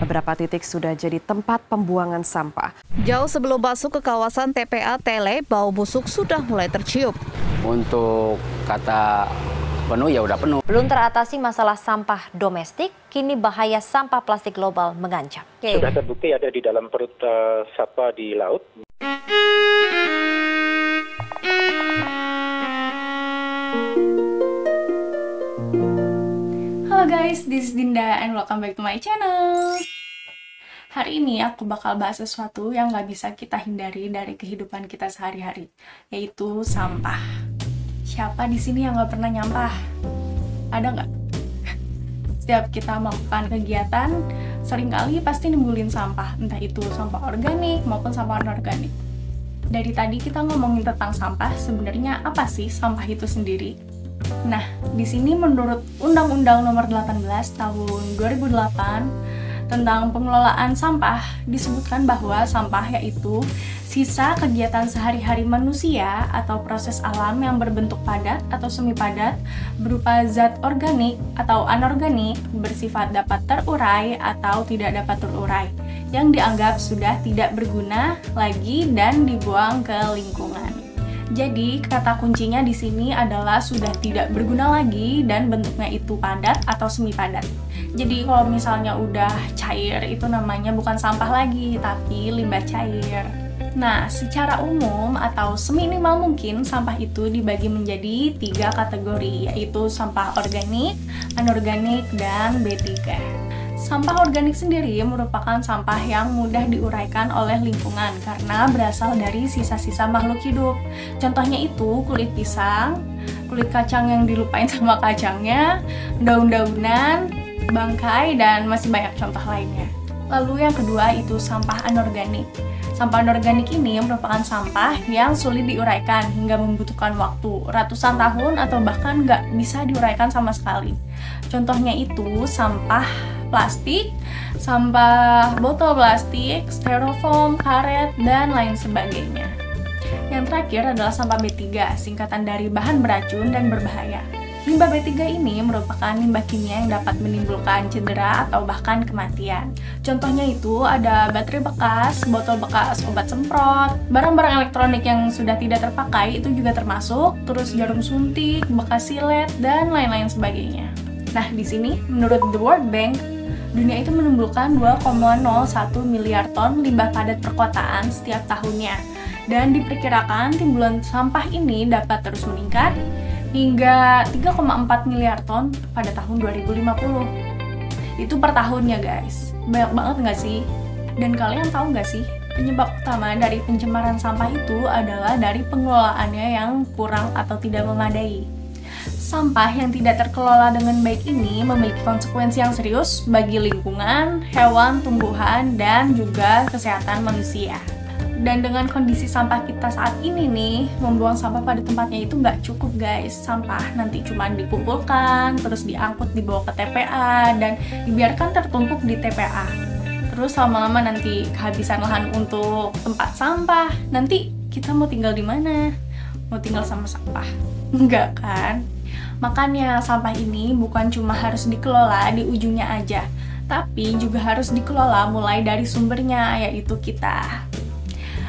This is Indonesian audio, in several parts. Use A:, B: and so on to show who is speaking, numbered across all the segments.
A: beberapa titik sudah jadi tempat pembuangan sampah.
B: Jauh sebelum masuk ke kawasan TPA Tele, bau busuk sudah mulai tercium.
C: Untuk kata penuh ya udah penuh.
D: Belum teratasi masalah sampah domestik, kini bahaya sampah plastik global mengancam.
E: Sudah terbukti ada di dalam perut satwa di laut.
F: Halo guys, this is Dinda and welcome back to my channel. Hari ini aku bakal bahas sesuatu yang gak bisa kita hindari dari kehidupan kita sehari-hari, yaitu sampah. Siapa di sini yang gak pernah nyampah? Ada nggak? Setiap kita melakukan kegiatan, seringkali pasti nimbulin sampah, entah itu sampah organik maupun sampah anorganik. Dari tadi kita ngomongin tentang sampah, sebenarnya apa sih sampah itu sendiri? Nah, di sini menurut Undang-Undang Nomor 18 Tahun 2008 tentang pengelolaan sampah disebutkan bahwa sampah yaitu sisa kegiatan sehari-hari manusia atau proses alam yang berbentuk padat atau semi padat berupa zat organik atau anorganik bersifat dapat terurai atau tidak dapat terurai yang dianggap sudah tidak berguna lagi dan dibuang ke lingkungan. Jadi, kata kuncinya di sini adalah sudah tidak berguna lagi dan bentuknya itu padat atau semi padat. Jadi, kalau misalnya udah cair, itu namanya bukan sampah lagi, tapi limbah cair. Nah, secara umum atau seminimal mungkin sampah itu dibagi menjadi 3 kategori, yaitu sampah organik, anorganik, dan B3. Sampah organik sendiri merupakan sampah yang mudah diuraikan oleh lingkungan karena berasal dari sisa-sisa makhluk hidup. Contohnya itu kulit pisang, kulit kacang yang dilupain sama kacangnya, daun-daunan, bangkai, dan masih banyak contoh lainnya. Lalu yang kedua itu sampah anorganik. Sampah anorganik ini merupakan sampah yang sulit diuraikan hingga membutuhkan waktu ratusan tahun atau bahkan nggak bisa diuraikan sama sekali. Contohnya itu sampah plastik, sampah botol plastik, styrofoam, karet, dan lain sebagainya. Yang terakhir adalah sampah B3, singkatan dari bahan beracun dan berbahaya. Limbah B3 ini merupakan limbah kimia yang dapat menimbulkan cedera atau bahkan kematian. Contohnya itu ada baterai bekas, botol bekas obat semprot, barang-barang elektronik yang sudah tidak terpakai itu juga termasuk, terus jarum suntik, bekas silet, dan lain-lain sebagainya. Nah, di sini menurut The World Bank, dunia itu menimbulkan 2,01 miliar ton limbah padat perkotaan setiap tahunnya. Dan diperkirakan timbulan sampah ini dapat terus meningkat hingga 3,4 miliar ton pada tahun 2050. Itu per tahunnya guys. Banyak banget nggak sih? Dan kalian tahu nggak sih, penyebab utama dari pencemaran sampah itu adalah dari pengelolaannya yang kurang atau tidak memadai. Sampah yang tidak terkelola dengan baik ini memiliki konsekuensi yang serius bagi lingkungan, hewan, tumbuhan, dan juga kesehatan manusia. Dan dengan kondisi sampah kita saat ini nih, membuang sampah pada tempatnya itu nggak cukup guys. Sampah nanti cuma dikumpulkan, terus diangkut dibawa ke TPA, dan dibiarkan tertumpuk di TPA. Terus lama-lama nanti kehabisan lahan untuk tempat sampah. Nanti kita mau tinggal di mana? Mau tinggal sama sampah? Enggak kan? Makanya sampah ini bukan cuma harus dikelola di ujungnya aja, tapi juga harus dikelola mulai dari sumbernya, yaitu kita.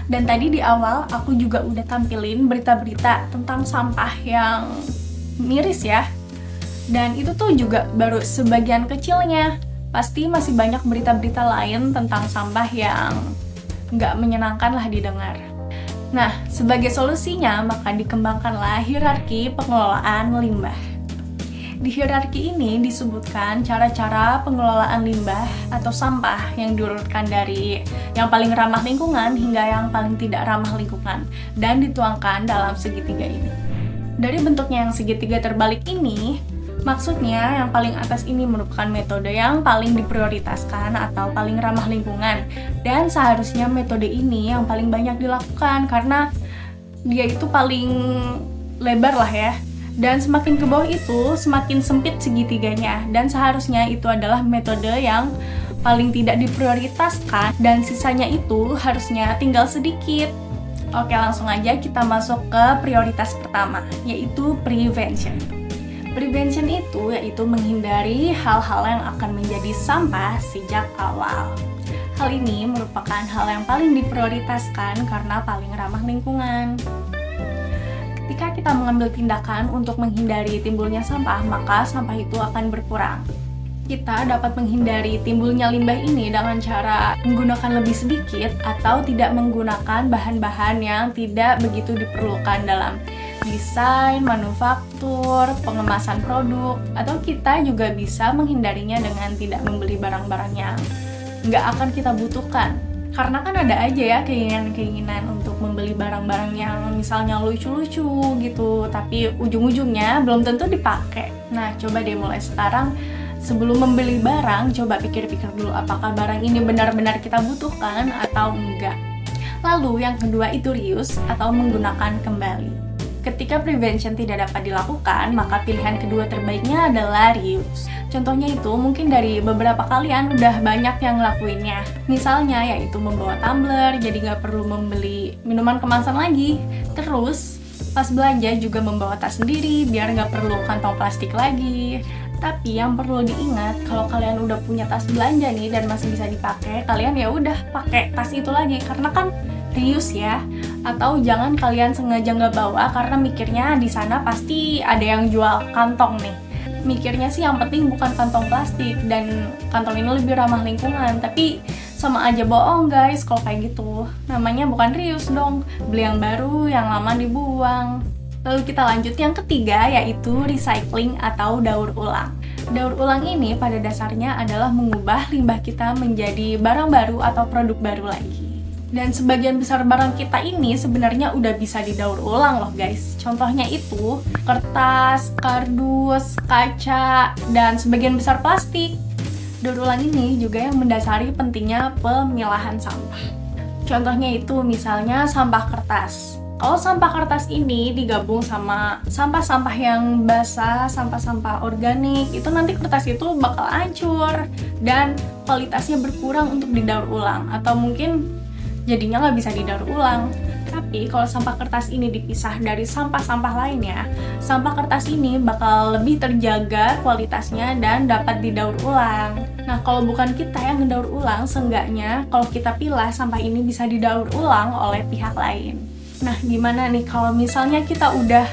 F: Dan tadi di awal aku juga udah tampilin berita-berita tentang sampah yang miris ya. Dan itu tuh juga baru sebagian kecilnya. Pasti masih banyak berita-berita lain tentang sampah yang nggak menyenangkan lah didengar. Nah, sebagai solusinya maka dikembangkanlah hierarki pengelolaan limbah. Di hierarki ini disebutkan cara-cara pengelolaan limbah atau sampah yang diurutkan dari yang paling ramah lingkungan hingga yang paling tidak ramah lingkungan dan dituangkan dalam segitiga ini. Dari bentuknya yang segitiga terbalik ini, maksudnya yang paling atas ini merupakan metode yang paling diprioritaskan atau paling ramah lingkungan, dan seharusnya metode ini yang paling banyak dilakukan karena dia itu paling lebar lah ya. Dan semakin ke bawah itu semakin sempit segitiganya, dan seharusnya itu adalah metode yang paling tidak diprioritaskan dan sisanya itu harusnya tinggal sedikit. Oke, langsung aja kita masuk ke prioritas pertama, yaitu prevention. Prevention itu yaitu menghindari hal-hal yang akan menjadi sampah sejak awal. Hal ini merupakan hal yang paling diprioritaskan karena paling ramah lingkungan. Ketika kita mengambil tindakan untuk menghindari timbulnya sampah, maka sampah itu akan berkurang. Kita dapat menghindari timbulnya limbah ini dengan cara menggunakan lebih sedikit atau tidak menggunakan bahan-bahan yang tidak begitu diperlukan dalam desain, manufaktur, pengemasan produk, atau kita juga bisa menghindarinya dengan tidak membeli barang-barang yang nggak akan kita butuhkan. Karena kan ada aja ya keinginan-keinginan untuk membeli barang-barang yang misalnya lucu-lucu gitu, tapi ujung-ujungnya belum tentu dipakai. Nah, coba deh mulai sekarang, sebelum membeli barang, coba pikir-pikir dulu apakah barang ini benar-benar kita butuhkan atau enggak. Lalu yang kedua itu reuse atau menggunakan kembali. Ketika prevention tidak dapat dilakukan, maka pilihan kedua terbaiknya adalah reuse. Contohnya itu mungkin dari beberapa kalian udah banyak yang ngelakuinnya. Misalnya yaitu membawa tumbler, jadi nggak perlu membeli minuman kemasan lagi. Terus pas belanja juga membawa tas sendiri, biar nggak perlu kantong plastik lagi. Tapi yang perlu diingat, kalau kalian udah punya tas belanja nih dan masih bisa dipakai, kalian ya udah pakai tas itu lagi karena kan reuse ya. Atau jangan kalian sengaja nggak bawa karena mikirnya di sana pasti ada yang jual kantong nih. Mikirnya sih yang penting bukan kantong plastik dan kantong ini lebih ramah lingkungan, tapi sama aja bohong guys kalau kayak gitu. Namanya bukan reuse dong, beli yang baru, yang lama dibuang. Lalu kita lanjut yang ketiga yaitu recycling atau daur ulang. Daur ulang ini pada dasarnya adalah mengubah limbah kita menjadi barang baru atau produk baru lagi. Dan sebagian besar barang kita ini sebenarnya udah bisa didaur ulang loh guys. Contohnya itu kertas, kardus, kaca, dan sebagian besar plastik. Daur ulang ini juga yang mendasari pentingnya pemilahan sampah. Contohnya itu misalnya sampah kertas. Kalau sampah kertas ini digabung sama sampah-sampah yang basah, sampah-sampah organik, itu nanti kertas itu bakal hancur dan kualitasnya berkurang untuk didaur ulang, atau mungkin jadinya nggak bisa didaur ulang. Tapi kalau sampah kertas ini dipisah dari sampah-sampah lainnya, sampah kertas ini bakal lebih terjaga kualitasnya dan dapat didaur ulang. Nah, kalau bukan kita yang ngedaur ulang, seenggaknya kalau kita pilah sampah ini bisa didaur ulang oleh pihak lain. Nah, gimana nih kalau misalnya kita udah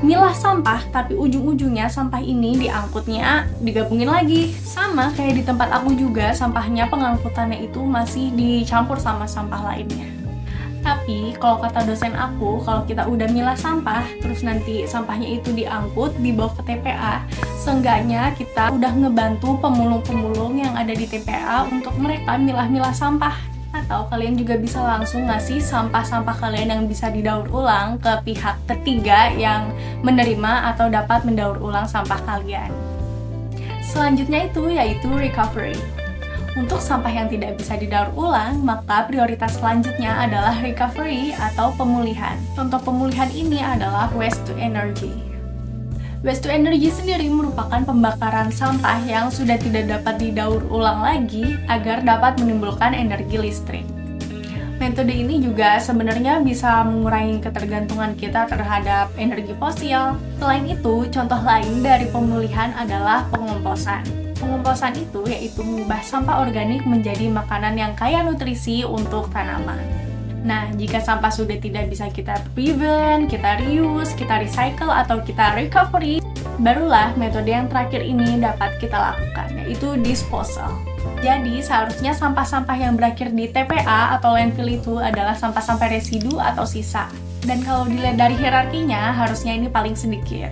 F: milah sampah, tapi ujung-ujungnya sampah ini diangkutnya digabungin lagi. Sama kayak di tempat aku juga, sampahnya pengangkutannya itu masih dicampur sama sampah lainnya. Tapi kalau kata dosen aku, kalau kita udah milah sampah, terus nanti sampahnya itu diangkut, dibawa ke TPA, seenggaknya kita udah ngebantu pemulung-pemulung yang ada di TPA untuk mereka milah-milah sampah. Atau kalian juga bisa langsung ngasih sampah-sampah kalian yang bisa didaur ulang ke pihak ketiga yang menerima atau dapat mendaur ulang sampah kalian. Selanjutnya itu yaitu recovery. Untuk sampah yang tidak bisa didaur ulang, maka prioritas selanjutnya adalah recovery atau pemulihan. Contoh pemulihan ini adalah waste to energy. Waste to energy sendiri merupakan pembakaran sampah yang sudah tidak dapat didaur ulang lagi agar dapat menimbulkan energi listrik. Metode ini juga sebenarnya bisa mengurangi ketergantungan kita terhadap energi fosil. Selain itu, contoh lain dari pemulihan adalah pengomposan. Pengomposan itu yaitu mengubah sampah organik menjadi makanan yang kaya nutrisi untuk tanaman. Nah, jika sampah sudah tidak bisa kita prevent, kita reuse, kita recycle, atau kita recovery, barulah metode yang terakhir ini dapat kita lakukan, yaitu disposal. Jadi, seharusnya sampah-sampah yang berakhir di TPA atau landfill itu adalah sampah-sampah residu atau sisa. Dan kalau dilihat dari hierarkinya, harusnya ini paling sedikit.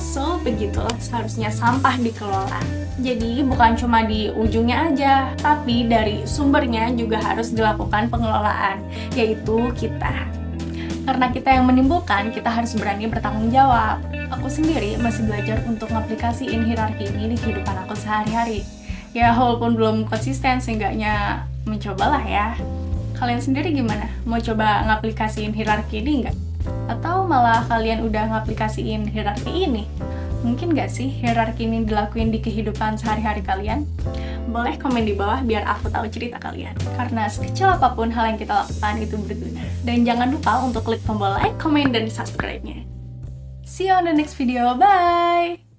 F: So, begitulah seharusnya sampah dikelola. Jadi, bukan cuma di ujungnya aja, tapi dari sumbernya juga harus dilakukan pengelolaan, yaitu kita. Karena kita yang menimbulkan, kita harus berani bertanggung jawab. Aku sendiri masih belajar untuk ngaplikasiin hierarki ini di kehidupan aku sehari-hari. Ya, walaupun belum konsisten, seenggaknya mencobalah ya. Kalian sendiri gimana? Mau coba ngaplikasiin hierarki ini nggak? Atau malah kalian udah ngaplikasiin hierarki ini? Mungkin nggak sih hierarki ini dilakuin di kehidupan sehari-hari kalian? Boleh komen di bawah biar aku tahu cerita kalian. Karena sekecil apapun hal yang kita lakukan itu berguna. Dan jangan lupa untuk klik tombol like, comment, dan subscribe-nya. See you on the next video, bye!